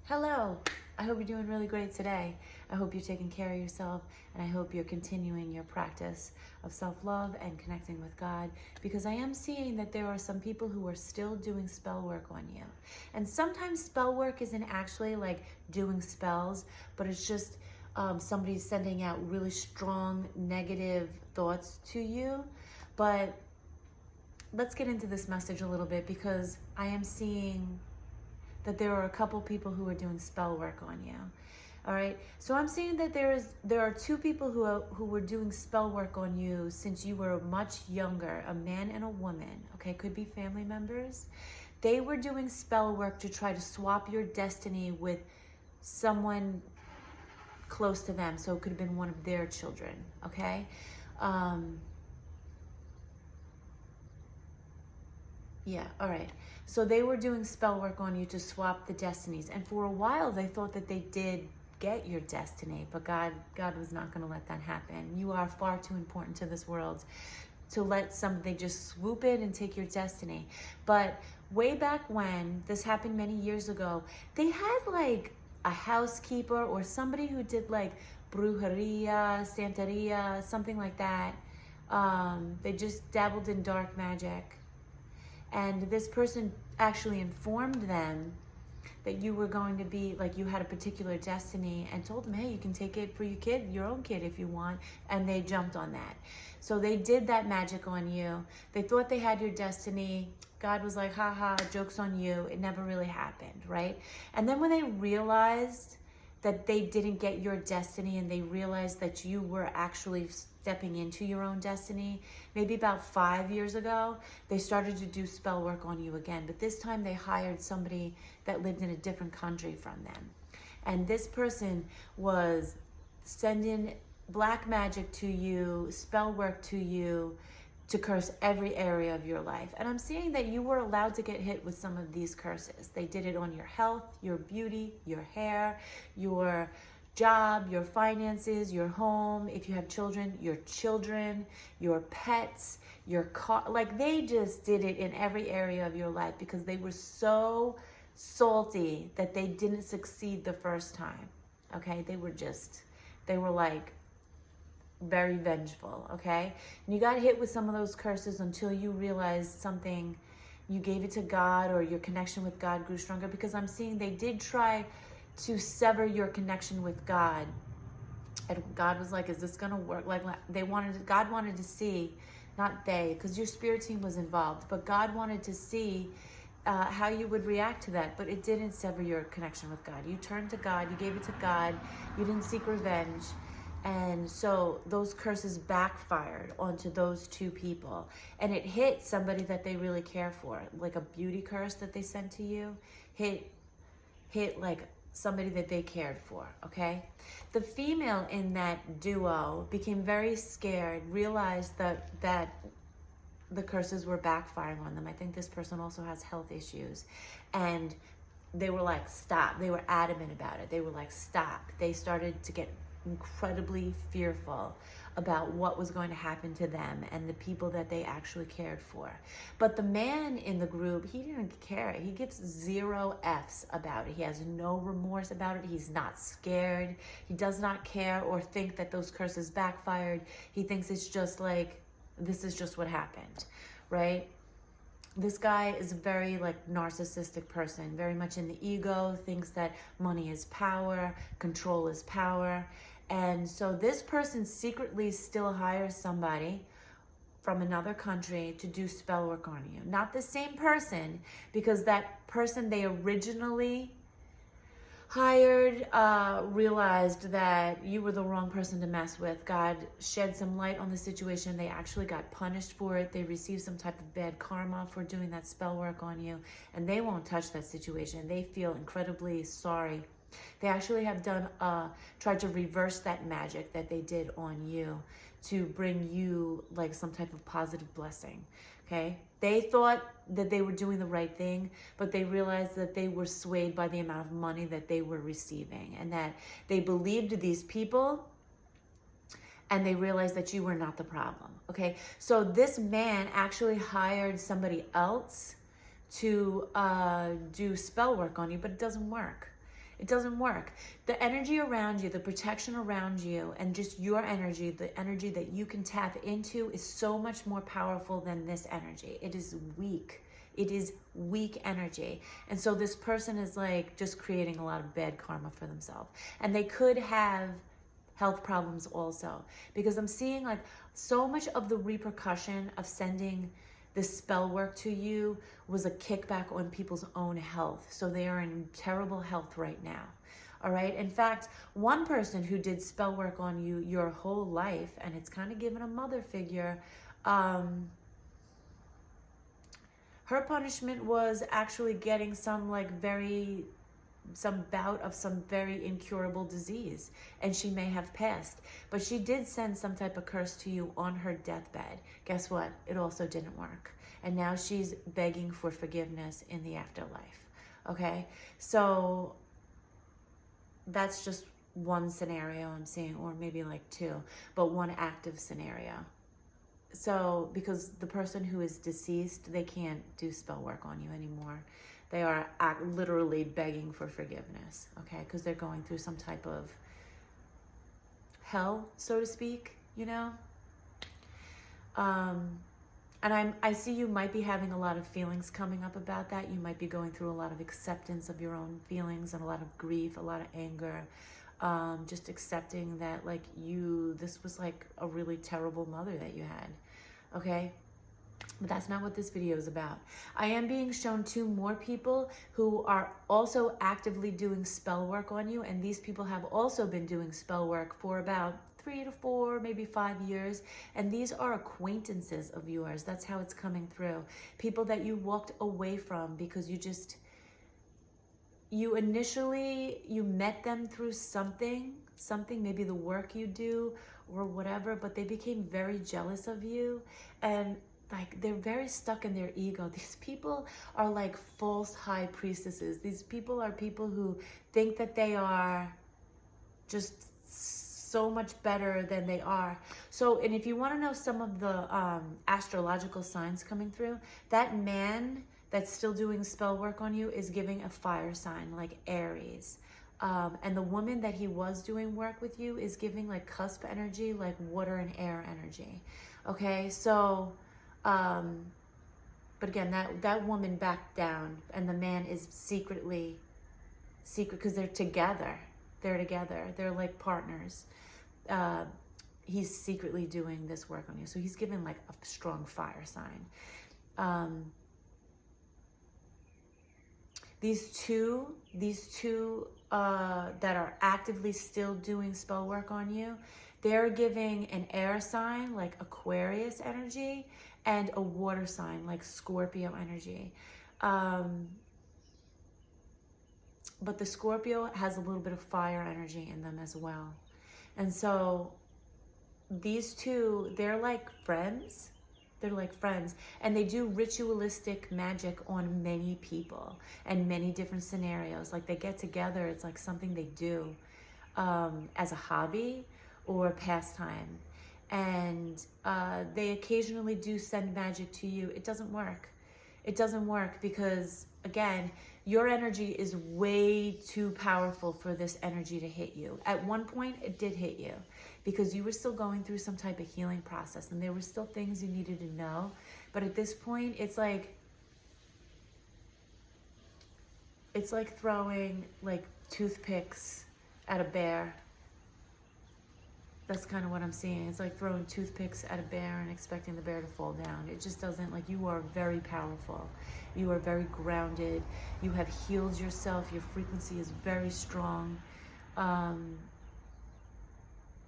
Hello. I hope you're doing really great today. I hope you're taking care of yourself, and I hope you're continuing your practice of self-love and connecting with God, because I am seeing that there are some people who are still doing spell work on you. And sometimes spell work isn't actually like doing spells, but it's just somebody sending out really strong negative thoughts to you. But let's get into this message a little bit, because I am seeing that there are a couple people who are doing spell work on you. All right, so I'm seeing that there are two people who were doing spell work on you since you were much younger, a man and a woman. Okay, could be family members. They were doing spell work to try to swap your destiny with someone close to them, so it could have been one of their children. Okay. Yeah, all right. So they were doing spell work on you to swap the destinies. And for a while, they thought that they did get your destiny, but God was not going to let that happen. You are far too important to this world to let somebody just swoop in and take your destiny. But way back when, this happened many years ago, they had like a housekeeper or somebody who did like brujeria, santeria, something like that. They just dabbled in dark magic. And this person actually informed them that you were going to be, like, you had a particular destiny, and told them, hey, you can take it for your own kid if you want. And they jumped on that. So they did that magic on you. They thought they had your destiny. God was like, haha, joke's on you. It never really happened, right? And then when they realized that they didn't get your destiny, and they realized that you were actually stepping into your own destiny, maybe about 5 years ago, they started to do spell work on you again. But this time they hired somebody that lived in a different country from them. And this person was sending black magic to you, spell work to you, to curse every area of your life. And I'm seeing that you were allowed to get hit with some of these curses. They did it on your health, your beauty, your hair, your job, your finances, your home, if you have children, your pets, your car. Like, they just did it in every area of your life because they were so salty that they didn't succeed the first time. Okay, they were like very vengeful. Okay, and you got hit with some of those curses until you realized something. You gave it to God, or your connection with God grew stronger, because I'm seeing they did try to sever your connection with God. And God was like, is this gonna work? Like, God wanted to see, not they, because your spirit team was involved, but God wanted to see how you would react to that. But it didn't sever your connection with God. You turned to God, you gave it to God, you didn't seek revenge. And so those curses backfired onto those two people. And it hit somebody that they really care for. Like a beauty curse that they sent to you hit like somebody that they cared for, okay? The female in that duo became very scared, realized that the curses were backfiring on them. I think this person also has health issues. And they were like, stop. They were adamant about it. They were like, stop. They started to get incredibly fearful about what was going to happen to them and the people that they actually cared for. But the man in the group, he didn't care. He gives 0 Fs about it. He has no remorse about it. He's not scared. He does not care or think that those curses backfired. He thinks it's just like, this is just what happened, right? This guy is a very like narcissistic person, very much in the ego, thinks that money is power, control is power. And so this person secretly still hires somebody from another country to do spell work on you. Not the same person, because that person they originally hired realized that you were the wrong person to mess with. God shed some light on the situation. They actually got punished for it. They received some type of bad karma for doing that spell work on you, and they won't touch that situation. They feel incredibly sorry. They actually have tried to reverse that magic that they did on you to bring you like some type of positive blessing. Okay, they thought that they were doing the right thing, but they realized that they were swayed by the amount of money that they were receiving, and that they believed these people, and they realized that you were not the problem. Okay, so this man actually hired somebody else to do spell work on you, but it doesn't work. It doesn't work. The energy around you, the protection around you, and just your energy, the energy that you can tap into is so much more powerful than this energy. It is weak. It is weak energy. And so this person is like just creating a lot of bad karma for themselves. And they could have health problems also, because I'm seeing like so much of the repercussion of sending this spell work to you was a kickback on people's own health. So they are in terrible health right now. All right. In fact, one person who did spell work on you your whole life, and it's kind of given a mother figure, her punishment was actually getting some bout of some very incurable disease, and she may have passed. But she did send some type of curse to you on her deathbed. Guess what? It also didn't work. And now she's begging for forgiveness in the afterlife. Okay? So that's just one scenario I'm seeing, or maybe like two, but one active scenario. So because the person who is deceased, they can't do spell work on you anymore. They are literally begging for forgiveness, okay? Because they're going through some type of hell, so to speak, you know? And I see you might be having a lot of feelings coming up about that. You might be going through a lot of acceptance of your own feelings and a lot of grief, a lot of anger. Just accepting that like this was like a really terrible mother that you had, okay? But that's not what this video is about. I am being shown two more people who are also actively doing spell work on you, and these people have also been doing spell work for about 3 to 4, maybe 5 years, and these are acquaintances of yours. That's how it's coming through. People that you walked away from because you met them through something, maybe the work you do or whatever, but they became very jealous of you, and like they're very stuck in their ego. These people are like false high priestesses. These people are people who think that they are just so much better than they are. So, and if you want to know some of the astrological signs coming through, that man that's still doing spell work on you is giving a fire sign like Aries. And the woman that he was doing work with you is giving like cusp energy, like water and air energy. Okay, so but again, that woman backed down, and the man is secret because they're together. They're like partners. He's secretly doing this work on you. So he's given like a strong fire sign. These two that are actively still doing spell work on you, they're giving an air sign like Aquarius energy and a water sign like Scorpio energy. But the Scorpio has a little bit of fire energy in them as well. And so these two, they're like friends. They're like friends, and they do ritualistic magic on many people and many different scenarios. Like they get together, it's like something they do as a hobby or a pastime. And they occasionally do send magic to you. It doesn't work. It doesn't work because, again, your energy is way too powerful for this energy to hit you. At one point, it did hit you because you were still going through some type of healing process and there were still things you needed to know. But at this point, it's like throwing like toothpicks at a bear. That's kind of what I'm seeing. It's like throwing toothpicks at a bear and expecting the bear to fall down. It just doesn't, like, you are very powerful. You are very grounded. You have healed yourself. Your frequency is very strong.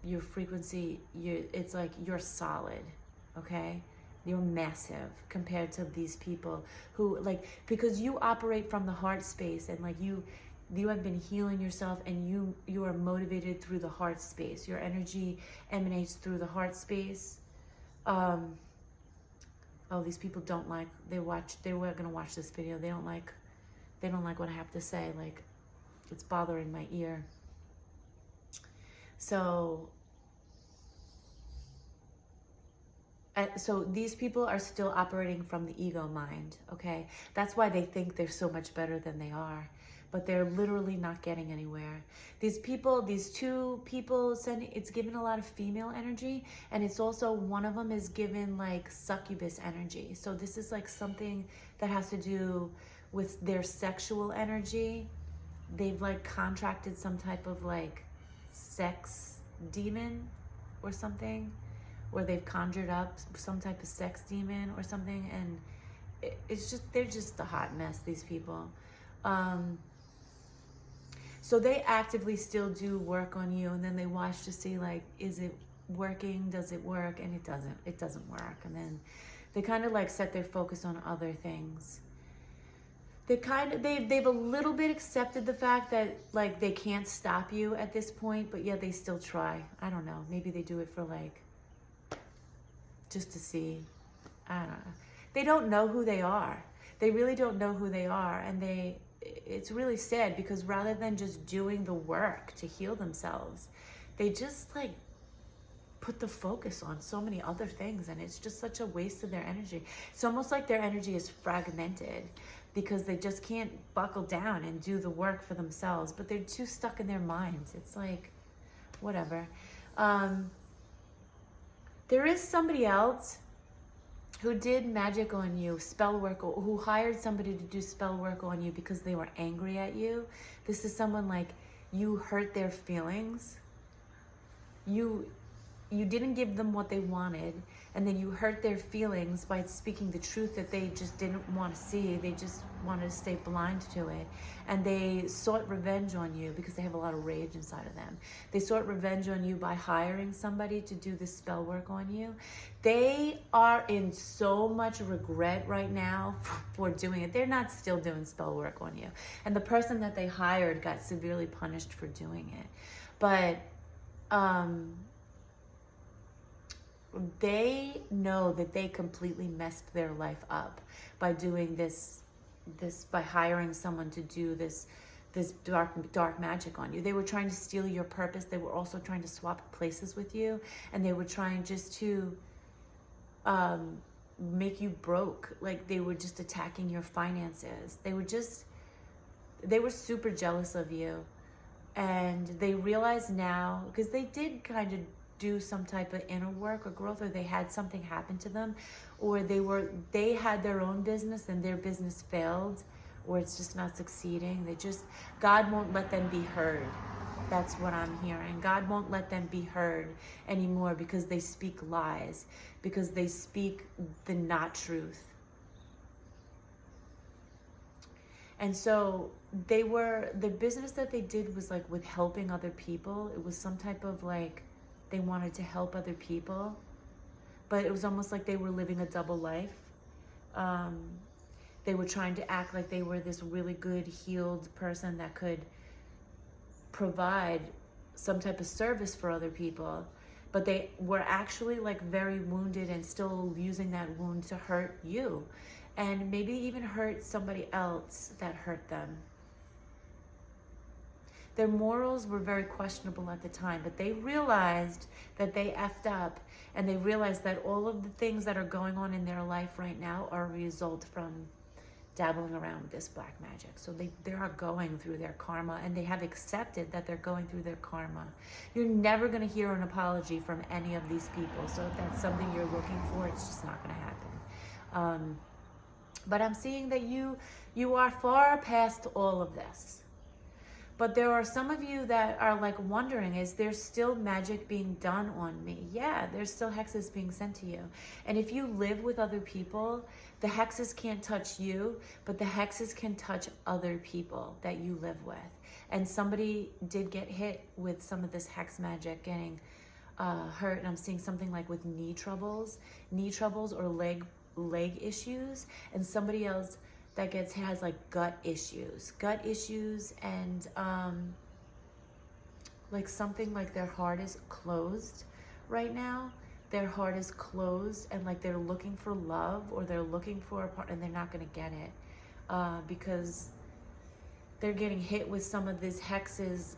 Your frequency, it's like you're solid, okay? You're massive compared to these people who, like, because you operate from the heart space and, like, you have been healing yourself and you are motivated through the heart space. Your energy emanates through the heart space. Oh, these people don't like, they were going to watch this video. They don't like what I have to say. Like, it's bothering my ear. So these people are still operating from the ego mind, okay? That's why they think they're so much better than they are. but they're literally not getting anywhere. These people, these two people sending, it's given a lot of female energy, and it's also, one of them is given like succubus energy. So this is like something that has to do with their sexual energy. They've like contracted some type of like sex demon or something, or they've conjured up some type of sex demon or something, and it's just, they're just a hot mess, these people. So they actively still do work on you, and then they watch to see like, is it working? Does it work? And it doesn't work. And then they kind of like set their focus on other things. They've a little bit accepted the fact that like they can't stop you at this point, but yeah, they still try. I don't know. Maybe they do it for like, just to see. I don't know. They don't know who they are. They really don't know who they are. And it's really sad, because rather than just doing the work to heal themselves, they just like put the focus on so many other things, and it's just such a waste of their energy. It's almost like their energy is fragmented, because they just can't buckle down and do the work for themselves, but they're too stuck in their minds. It's like, whatever. There is somebody else who did magic on you, spell work, or who hired somebody to do spell work on you because they were angry at you. This is someone like, you hurt their feelings. You didn't give them what they wanted, and then you hurt their feelings by speaking the truth that they just didn't want to see. They just wanted to stay blind to it. And they sought revenge on you because they have a lot of rage inside of them. They sought revenge on you by hiring somebody to do this spell work on you. They are in so much regret right now for doing it. They're not still doing spell work on you. And the person that they hired got severely punished for doing it. But they know that they completely messed their life up by doing this, by hiring someone to do this dark magic on you. They were trying to steal your purpose. They were also trying to swap places with you, and they were trying just to make you broke. Like, they were just attacking your finances. They were super jealous of you, and they realize now, because they did kind of do some type of inner work or growth, or they had something happen to them, or they had their own business and their business failed, or it's just not succeeding. God won't let them be heard. That's what I'm hearing. God won't let them be heard anymore because they speak lies, because they speak the not truth. And so the business that they did was like with helping other people. It was some type of like, they wanted to help other people, but it was almost like they were living a double life. They were trying to act like they were this really good, healed person that could provide some type of service for other people, but they were actually like very wounded and still using that wound to hurt you, and maybe even hurt somebody else that hurt them. Their morals were very questionable at the time, but they realized that they effed up, and they realized that all of the things that are going on in their life right now are a result from dabbling around with this black magic. So they are going through their karma, and they have accepted that they're going through their karma. You're never going to hear an apology from any of these people. So if that's something you're looking for, it's just not going to happen. But I'm seeing that you are far past all of this. But there are some of you that are like wondering, is there still magic being done on me? Yeah, there's still hexes being sent to you. And if you live with other people, the hexes can't touch you, but the hexes can touch other people that you live with. And somebody did get hit with some of this hex magic, getting hurt. And I'm seeing something like with knee troubles or leg issues, and somebody else that has like gut issues, and like something like their heart is closed right now. Their heart is closed, and like they're looking for love, or they're looking for a partner, and they're not going to get it because they're getting hit with some of these hexes.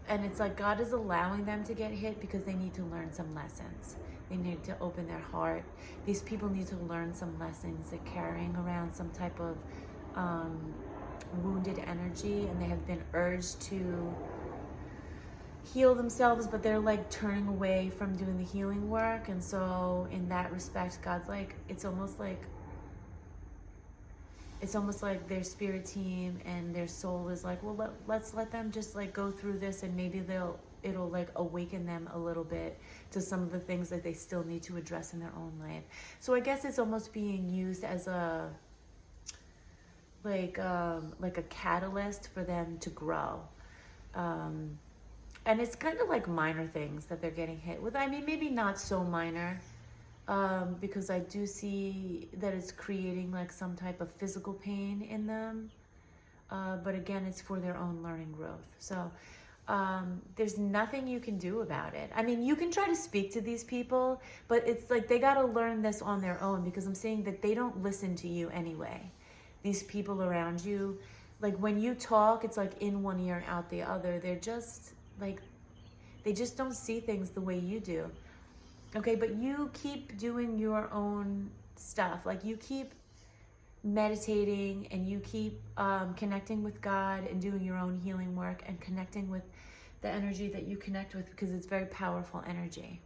And it's like God is allowing them to get hit because they need to learn some lessons. They need to open their heart. These people need to learn some lessons. They're carrying around some type of wounded energy, and they have been urged to heal themselves, but they're like turning away from doing the healing work. And so in that respect, God's like, it's almost like their spirit team and their soul is like, well, let's let them just like go through this, and maybe it'll like awaken them a little bit to some of the things that they still need to address in their own life. So I guess it's almost being used as a like a catalyst for them to grow. And it's kind of like minor things that they're getting hit with. I mean, maybe not so minor, because I do see that it's creating like some type of physical pain in them. But again, it's for their own learning growth. So there's nothing you can do about it. I mean, you can try to speak to these people, but it's like they got to learn this on their own, because I'm saying that they don't listen to you anyway. These people around you, like when you talk, it's like in one ear and out the other. They're just like, they just don't see things the way you do. Okay, but you keep doing your own stuff. Like you keep meditating, and you keep connecting with God and doing your own healing work and connecting with the energy that you connect with, because it's very powerful energy.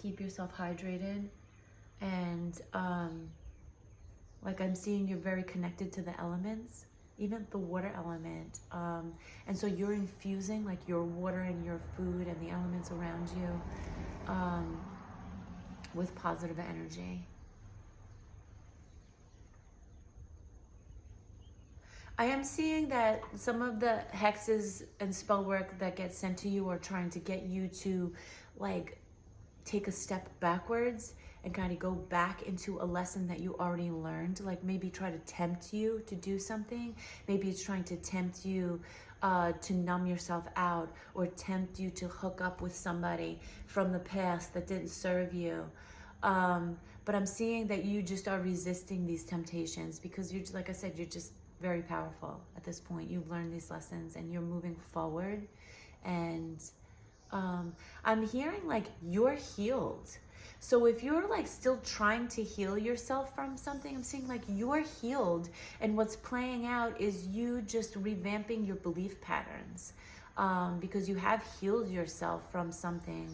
Keep yourself hydrated, and like I'm seeing you're very connected to the elements, even the water element. And so you're infusing like your water and your food and the elements around you with positive energy. I am seeing that some of the hexes and spell work that get sent to you are trying to get you to like take a step backwards and kind of go back into a lesson that you already learned. Like maybe try to tempt you to do something. Maybe it's trying to tempt you to numb yourself out, or tempt you to hook up with somebody from the past that didn't serve you. But I'm seeing that you just are resisting these temptations, because you're, like I said, you're just very powerful at this point. You've learned these lessons and you're moving forward. And I'm hearing like you're healed. So if you're like still trying to heal yourself from something, I'm seeing like you're healed, and what's playing out is you just revamping your belief patterns, because you have healed yourself from something,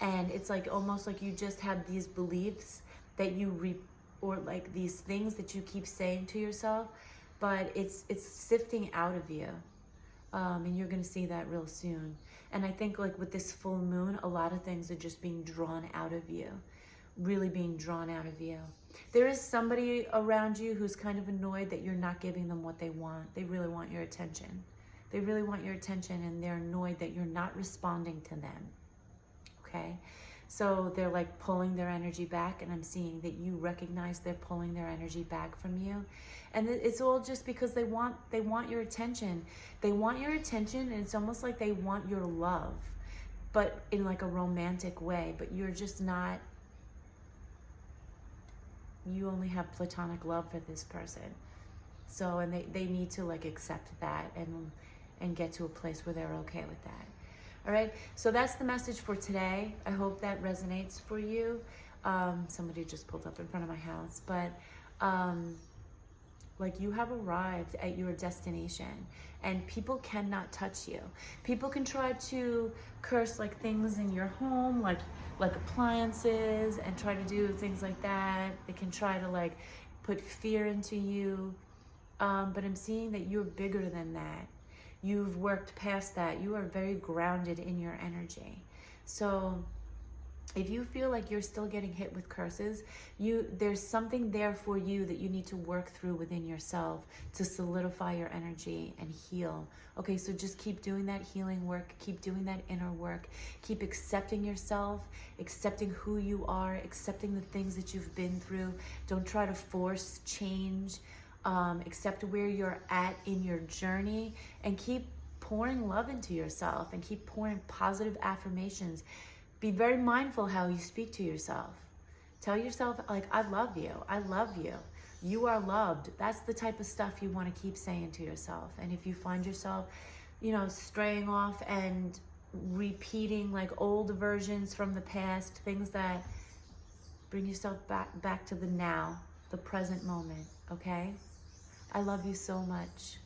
and it's like almost like you just have these beliefs that you or like these things that you keep saying to yourself, but it's sifting out of you, and you're gonna see that real soon. And I think like with this full moon, a lot of things are just being drawn out of you, really being drawn out of you. There is somebody around you who's kind of annoyed that you're not giving them what they want. They really want your attention. They really want your attention, and they're annoyed that you're not responding to them, okay? So they're like pulling their energy back, and I'm seeing that you recognize they're pulling their energy back from you. And it's all just because they want your attention. They want your attention, and it's almost like they want your love, but in like a romantic way. But you're just not, you only have platonic love for this person. So, and they need to like accept that and get to a place where they're okay with that. All right, so that's the message for today. I hope that resonates for you. Somebody just pulled up in front of my house, but like you have arrived at your destination, and people cannot touch you. People can try to curse like things in your home, like appliances, and try to do things like that. They can try to like put fear into you, but I'm seeing that you're bigger than that. You've worked past that. You are very grounded in your energy. So if you feel like you're still getting hit with curses, there's something there for you that you need to work through within yourself to solidify your energy and heal. Okay, so just keep doing that healing work, keep doing that inner work, keep accepting yourself, accepting who you are, accepting the things that you've been through. Don't try to force change. Accept where you're at in your journey, and keep pouring love into yourself, and keep pouring positive affirmations. Be very mindful how you speak to yourself. Tell yourself, like, I love you. I love you. You are loved. That's the type of stuff you want to keep saying to yourself. And if you find yourself, straying off and repeating like old versions from the past, things that bring yourself back to the now, the present moment, okay? I love you so much.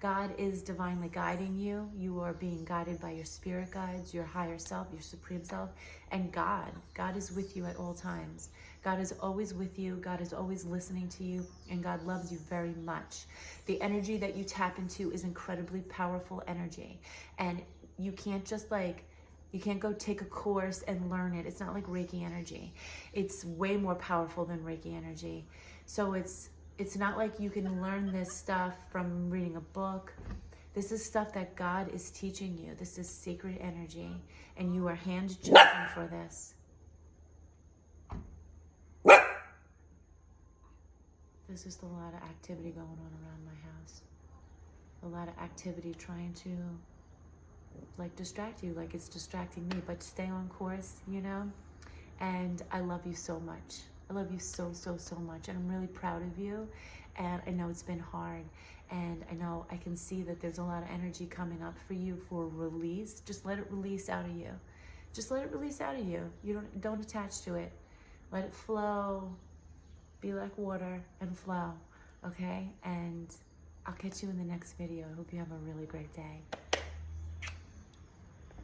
God is divinely guiding you. You are being guided by your spirit guides, your higher self, your supreme self, and God. God is with you at all times. God is always with you. God is always listening to you, and God loves you very much. The energy that you tap into is incredibly powerful energy, and you can't just you can't go take a course and learn it. It's not like Reiki energy. It's way more powerful than Reiki energy. So it's not like you can learn this stuff from reading a book. This is stuff that God is teaching you. This is sacred energy, and you are hand chosen for this. There's just a lot of activity going on around my house. A lot of activity trying to distract you, like it's distracting me, but stay on course, you know? And I love you so much. I love you so, so, so much. And I'm really proud of you. And I know it's been hard. And I know I can see that there's a lot of energy coming up for you for release. Just let it release out of you. Just let it release out of you. You don't attach to it. Let it flow. Be like water and flow. Okay? And I'll catch you in the next video. I hope you have a really great day.